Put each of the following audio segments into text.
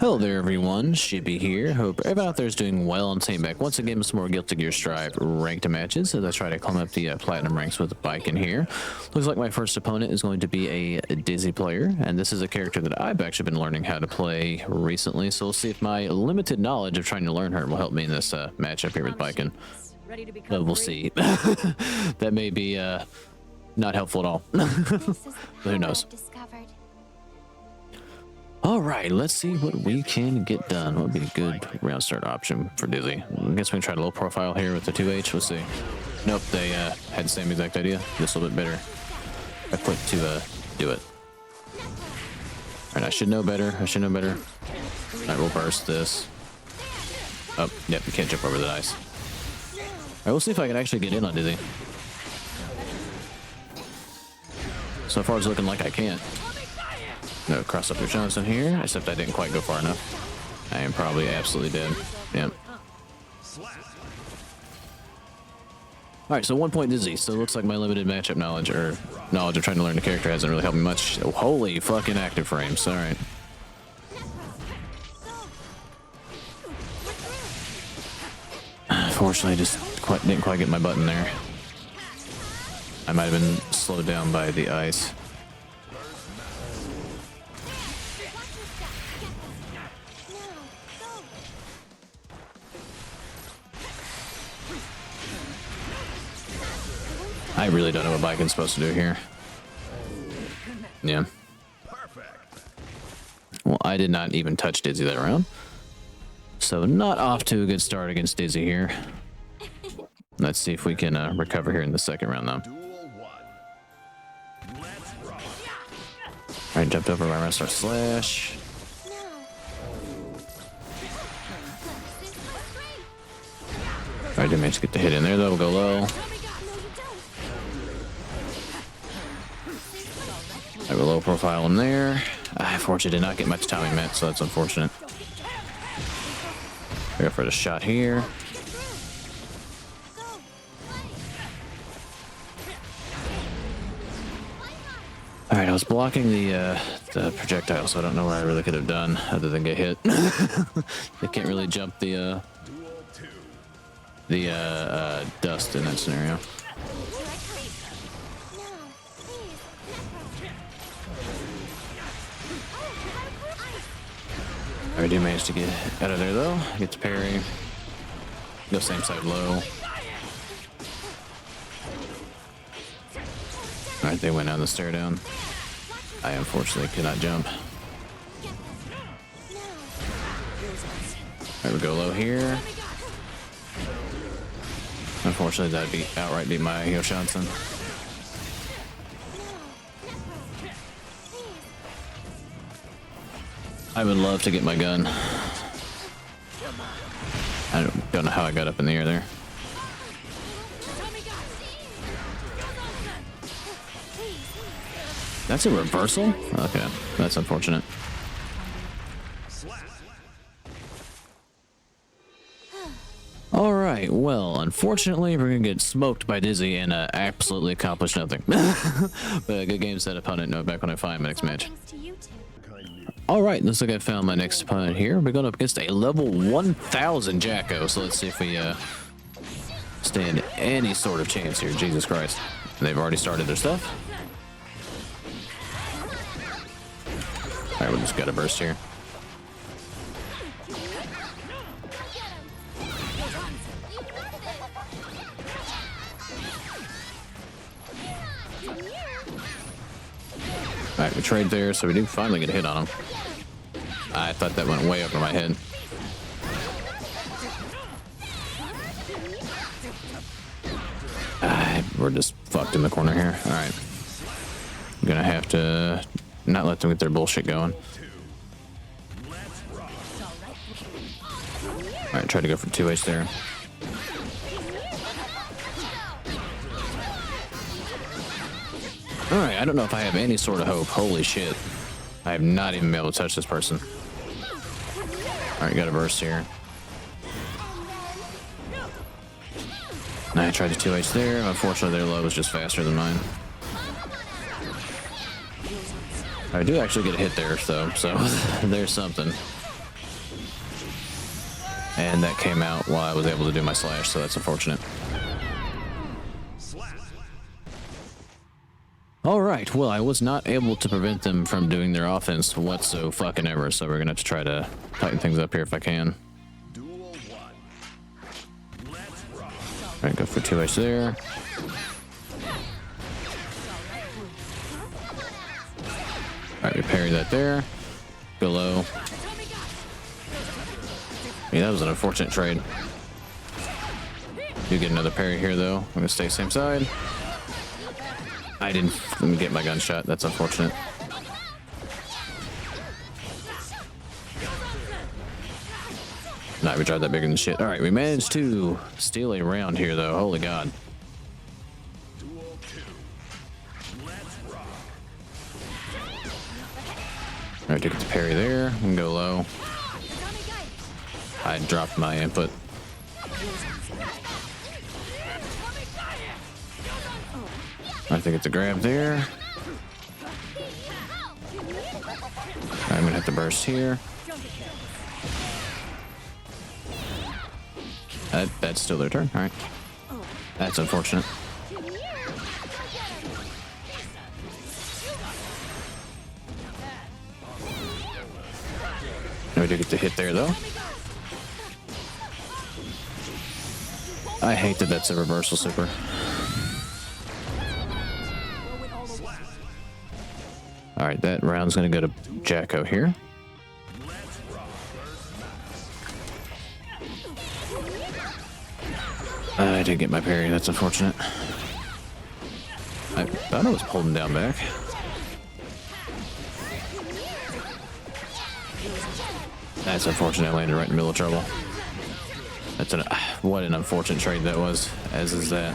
Hello there, everyone. Shippy here. Hope everyone out there is doing well and staying back once again with some more Guilty Gear Strive ranked matches as I try to climb up the platinum ranks with Baiken here. Looks like my first opponent is going to be a Dizzy player, and this is a character that I've actually been learning how to play recently, so we'll see if my limited knowledge of trying to learn her will help me in this matchup here with Baiken. But we'll see. That may be not helpful at all. Who knows? All right, let's see what we can get done. What would be a good round start option for Dizzy? I guess we can try a low profile here with the 2H. We'll see. Nope, they had the same exact idea. Just a little bit better. I click to do it. All right, I should know better. I should know better. All right, we'll burst this. Oh, yep, you can't jump over the ice. All right, we'll see if I can actually get in on Dizzy. So far, it's looking like I can't. No, cross up your Johnson here, except I didn't quite go far enough. I am probably absolutely dead. Yep. Alright, so 1 point Dizzy. So it looks like my limited matchup knowledge, or knowledge of trying to learn the character, hasn't really helped me much. Oh, holy fucking active frames. Alright. Unfortunately, just didn't quite get my button there. I might have been slowed down by the ice. I really don't know what Baiken's supposed to do here. Yeah. Well, I did not even touch Dizzy that round. So not off to a good start against Dizzy here. Let's see if we can recover here in the second round, though. Alright, jumped over my Wrestler Slash. Alright, didn't manage to get the hit in there, though. We'll go low. I have a low profile in there. I unfortunately did not get much timing met, so that's unfortunate. I go for the shot here. Alright, I was blocking the projectile, so I don't know what I really could have done other than get hit. They can't really jump the dust in that scenario. I do manage to get out of there though. Get to parry. Go same side low. Alright, they went down the stair down. I unfortunately could not jump. Alright, we go low here. Unfortunately, that'd outright beat my Yoshanson. I would love to get my gun. I don't know how I got up in the air there. That's a reversal? Okay, that's unfortunate. Alright, well, unfortunately, we're gonna get smoked by Dizzy and absolutely accomplish nothing. But a good game set opponent. Know back when I find my next match. Alright, looks like I found my next opponent here. We're going up against a level 1000 Jacko, so let's see if we stand any sort of chance here. Jesus Christ. They've already started their stuff. Alright, we just got a burst here. Alright, we trade there, so we do finally get a hit on him. I thought that went way over my head. We're just fucked in the corner here. Alright. I'm gonna have to not let them get their bullshit going. Alright, try to go for 2H there. Alright, I don't know if I have any sort of hope. Holy shit. I have not even been able to touch this person. Alright, got a burst here. I tried to 2H there. Unfortunately, their low was just faster than mine. I do actually get a hit there, though, so there's something. And that came out while I was able to do my slash, so that's unfortunate. All right, well, I was not able to prevent them from doing their offense whatsoever, so we're going to have to try to tighten things up here if I can. All right, go for 2H there. All right, we parry that there. Go low. Yeah, that was an unfortunate trade. Do get another parry here, though. I'm going to stay same side. I didn't get my gunshot. That's unfortunate. Nah, we tried that bigger than shit. All right, we managed to steal a round here, though. Holy God. All right, to get the parry there and go low. I dropped my input. I think it's a grab there. I'm gonna have to burst here. That's still their turn. All right. That's unfortunate. No, we do get the hit there, though. I hate that that's a reversal super. All right, that round's going to go to Jacko here. I didn't get my parry. That's unfortunate. I thought I was pulling down back. That's unfortunate. I landed right in the middle of trouble. That's what an unfortunate trade that was, as is that.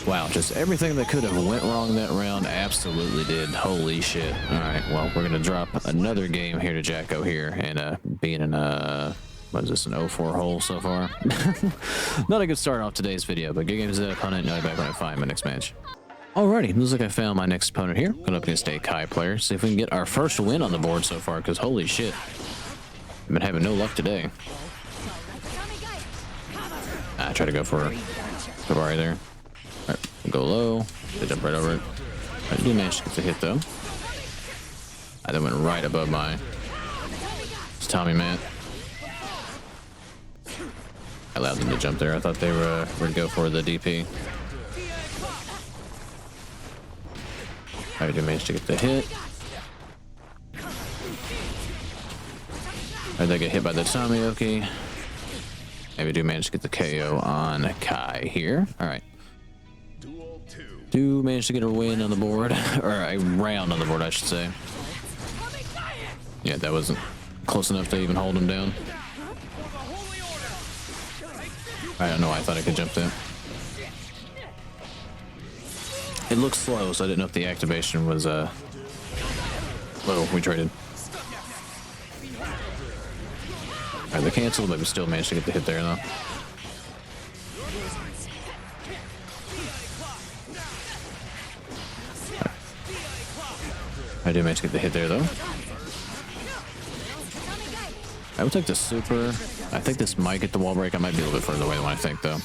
Wow, just everything that could have went wrong that round absolutely did. Holy shit. All right, well, we're going to drop another game here to Jacko here, and being in a, what is this, an 0-4 hole so far? Not a good start off today's video, but good games to that opponent. I'll be back when I find my next match. Alrighty, looks like I found my next opponent here. Going up against a Kai player. See if we can get our first win on the board so far, because holy shit. I've been having no luck today. I try to go for Kabari there. All right, go low. They jump right over it. I did manage to get the hit, though. I then went right above my Tommy man. I allowed them to jump there. I thought they were going to go for the DP. I did manage to get the hit. I did get hit by the Tomioki. Maybe do manage to get the KO on Kai here. All right. Do manage to get a win on the board, or a round on the board, I should say. Yeah, that wasn't close enough to even hold him down. I don't know. I thought I could jump there. It looks slow, so I didn't know if the activation was oh, we traded. Alright, they canceled, but we still managed to get the hit there, though. I did manage to get the hit there, though. I would take the super. I think this might get the wall break. I might be a little bit further away than what I think, though.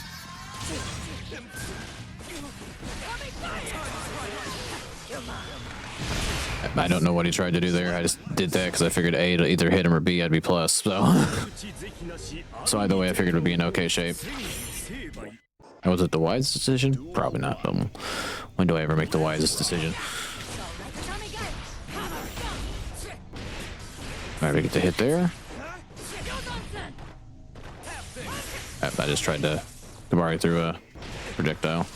I don't know what he tried to do there. I just did that because I figured A, to either hit him or B, I'd be plus. So, so either way, I figured it would be in okay shape. Was it the wisest decision? Probably not. But when do I ever make the wisest decision? All right, we get the hit there. I just tried to Kabari through a projectile.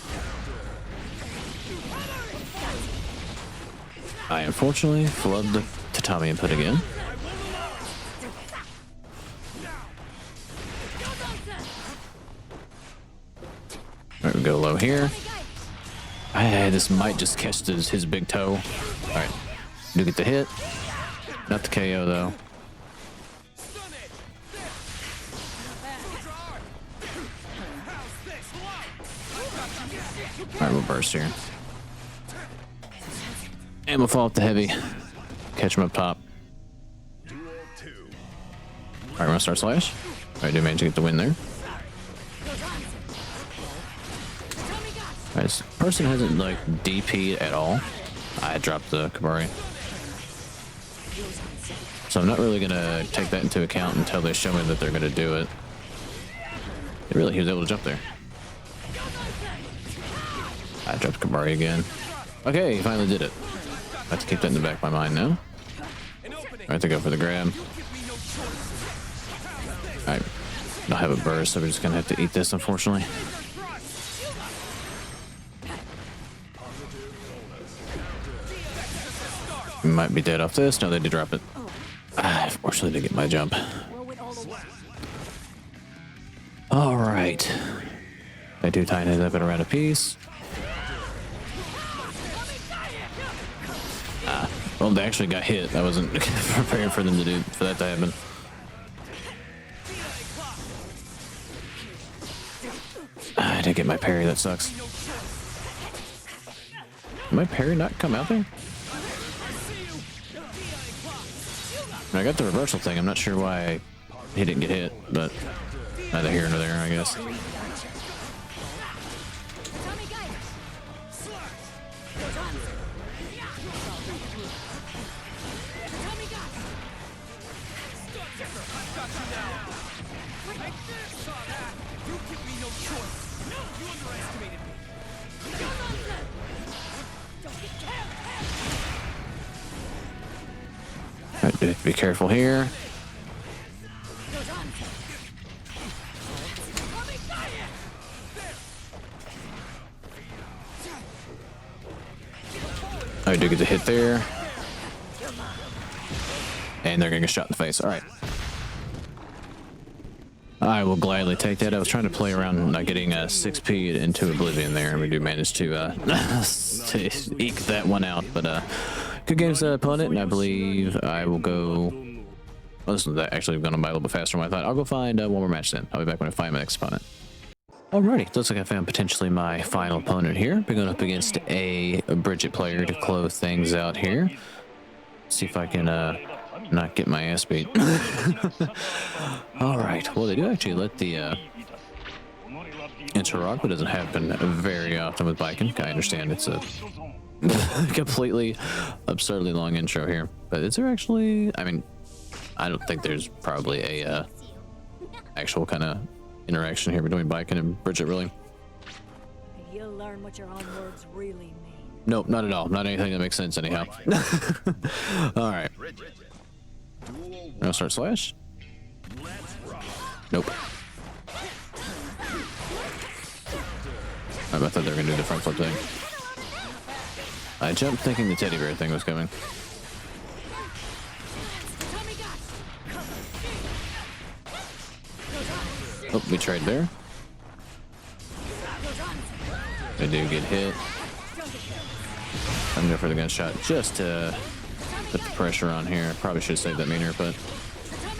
I unfortunately flubbed the tatami input again. Alright, we go low here. This might just catch his big toe. Alright, do get the hit. Not the KO though. Alright, we'll burst here. And we'll fall off the heavy. Catch him up top. Alright, we're gonna start slash. I do manage to get the win there. Alright, this person hasn't like DP'd at all. I dropped the Kabari. So I'm not really gonna take that into account until they show me that they're gonna do it. He was able to jump there. I dropped Kabari again. Okay, he finally did it. I have to keep that in the back of my mind now. I have to go for the grab. I don't have a burst, so we're just gonna have to eat this, unfortunately. We might be dead off this. No, they did drop it. Fortunately, did get my jump. All right. I do tighten it up at around a piece. Well, they actually got hit. I wasn't prepared for them for that to happen. I didn't get my parry. That sucks. Did my parry not come out there? I got the reversal thing. I'm not sure why he didn't get hit, but neither here nor there, I guess. Be careful here. I do get the hit there. And they're gonna get shot in the face. Alright. I will gladly take that. I was trying to play around not getting a 6P into Oblivion there, and we do manage to, to eke that one out. But good games, opponent, and I believe I will go. Well, this is actually going to be a little bit faster than I thought. I'll go find one more match then. I'll be back when I find my next opponent. Alrighty, looks like I found potentially my final opponent here. We're going up against a Bridget player to close things out here. See if I can not get my ass beat. Alright, well, they do actually let the interrupt, but it doesn't happen very often with Baiken. I understand it's a completely absurdly long intro here, but is there actually, I mean, I don't think there's probably a actual kind of interaction here between Baiken and Bridget, really. You'll learn what your own words really mean. Nope, not at all. Not anything that makes sense anyhow. All right. I'll start slash. Nope. I thought they were gonna do the front flip thing. I jumped thinking the teddy bear thing was coming. Oh, we trade there. I do get hit. I'm going for the gunshot just to put the pressure on here. Probably should have saved that meter, but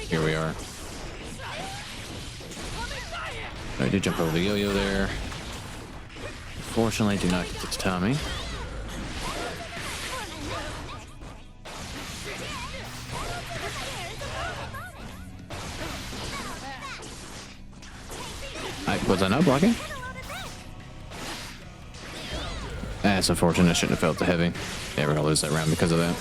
here we are. I did jump over the yo-yo there. Fortunately, do not get the tatami. Was I not blocking? That's unfortunate. I shouldn't have felt the heavy. Yeah, we're gonna lose that round because of that.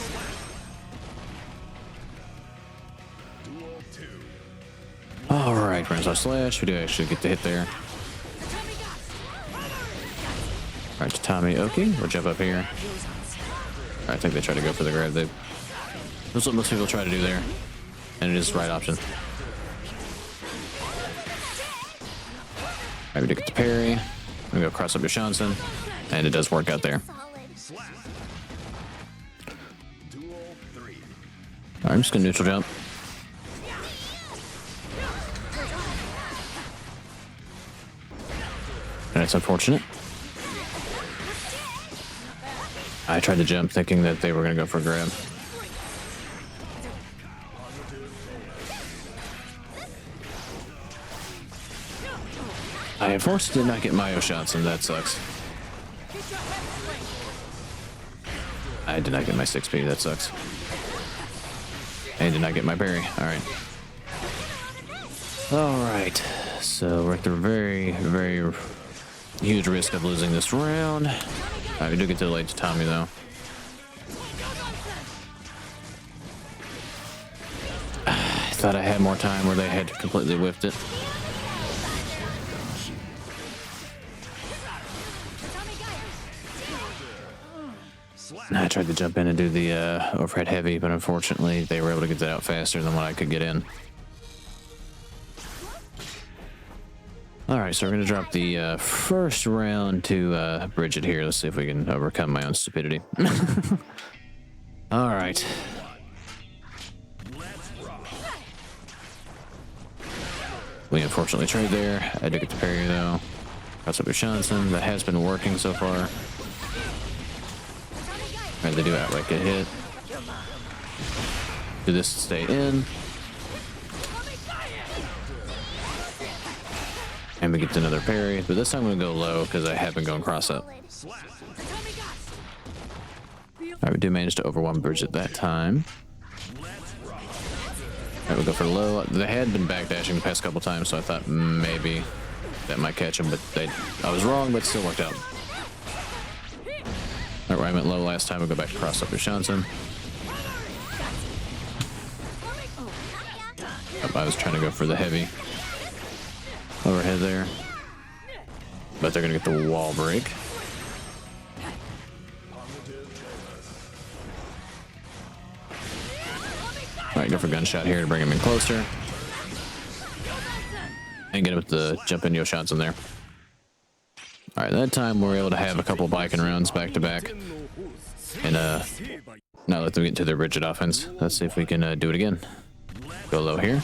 Alright, runs our slash. We do actually get the hit there. Alright, Tommy Oki. We'll jump up here. I think they try to go for the grab. That's what most people try to do there. And it is the right option. Alright, we do get the parry. We go cross up your Shansen. And it does work out there. Alright, I'm just gonna neutral jump. That's unfortunate. I tried to jump thinking that they were gonna go for a grab. I unfortunately did not get Mayo shots, and that sucks. I did not get my 6P, that sucks. And did not get my parry. All right. All right. So we're at the very, very huge risk of losing this round. We do get to the late to Tommy though. I thought I had more time where they had completely whiffed it. I tried to jump in and do the overhead heavy, but unfortunately they were able to get that out faster than what I could get in. Alright, so we're going to drop the first round to Bridget here. Let's see if we can overcome my own stupidity. Alright. We unfortunately tried there. I did get the parry though. That's up with Johnson. That has been working so far. Alright, they do outright get hit. Do this to stay in. And we get another parry, but this time I'm gonna go low because I have been going cross up. Alright, we do manage to overwhelm Bridget that time. Alright, we'll go for low. They had been backdashing the past couple times, so I thought maybe that might catch them, but I was wrong, but it still worked out. Alright, where I went low last time, we'll go back to cross up with Johnson. I was trying to go for the heavy overhead there, but they're gonna get the wall break. All right, go for gunshot here to bring him in closer, and get him with the jump in shots in there. All right, that time we're able to have a couple Baiken rounds back to back, and now let them get into their Bridget offense. Let's see if we can do it again. Go low here.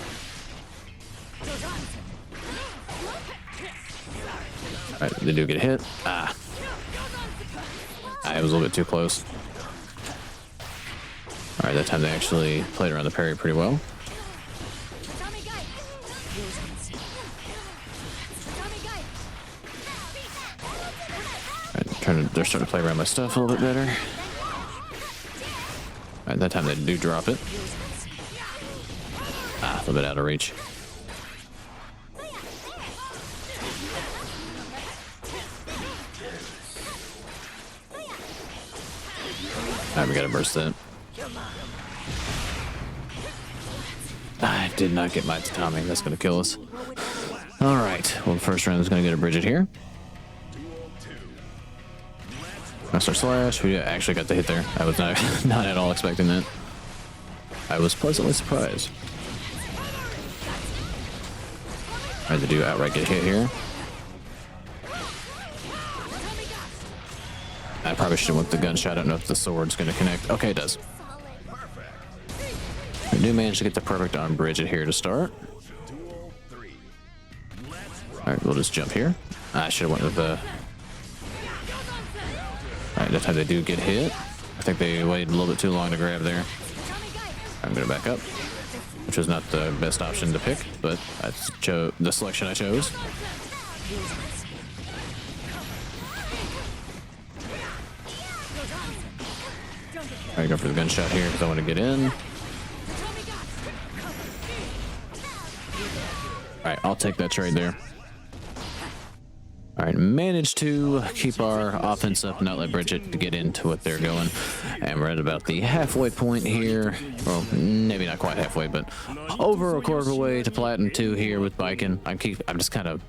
Alright, they do get hit. It was a little bit too close. Alright, that time they actually played around the parry pretty well. Alright, they're starting to play around my stuff a little bit better. Alright, that time they do drop it. A little bit out of reach. Alright, we gotta burst that. I did not get my timing. That's gonna kill us. Alright, well, the first round is gonna go to Bridget here. Master slash. We actually got the hit there. I was not at all expecting that. I was pleasantly surprised. Alright, they do outright get hit here. I probably should have went with the gunshot. I don't know if the sword's going to connect. Okay, it does. We do manage to get the perfect on Bridget here to start. Alright, we'll just jump here. I should have went with the... Alright, that time they do get hit. I think they waited a little bit too long to grab there. I'm going to back up, which was not the best option to pick, but I chose the selection I chose. I go for the gunshot here because I want to get in. Alright, I'll take that trade there. Alright, managed to keep our offense up, not let Bridget to get into what they're going. And we're at about the halfway point here. Well, maybe not quite halfway, but over a quarter of a way to Platinum 2 here with Baiken. I'm just kind of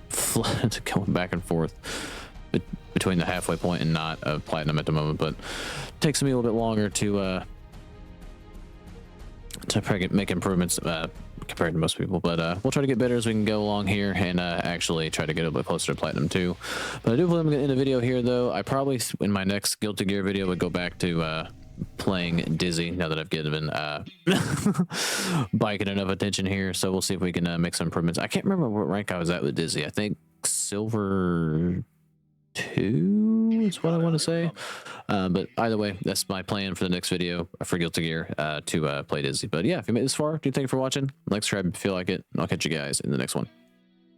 going back and forth between the halfway point and not of Platinum at the moment, but it takes me a little bit longer to make improvements compared to most people, but we'll try to get better as we can go along here and actually try to get a little bit closer to Platinum 2. But I do believe I'm going to end the video here, though. I probably, in my next Guilty Gear video, would go back to playing Dizzy now that I've given Baiken enough attention here, so we'll see if we can make some improvements. I can't remember what rank I was at with Dizzy. I think Silver 2 is what I want to say, but either way, that's my plan for the next video for Guilty Gear, to play Dizzy. But yeah, if you made it this far, do thank you for watching. Like, subscribe if you feel like it, and I'll catch you guys in the next one.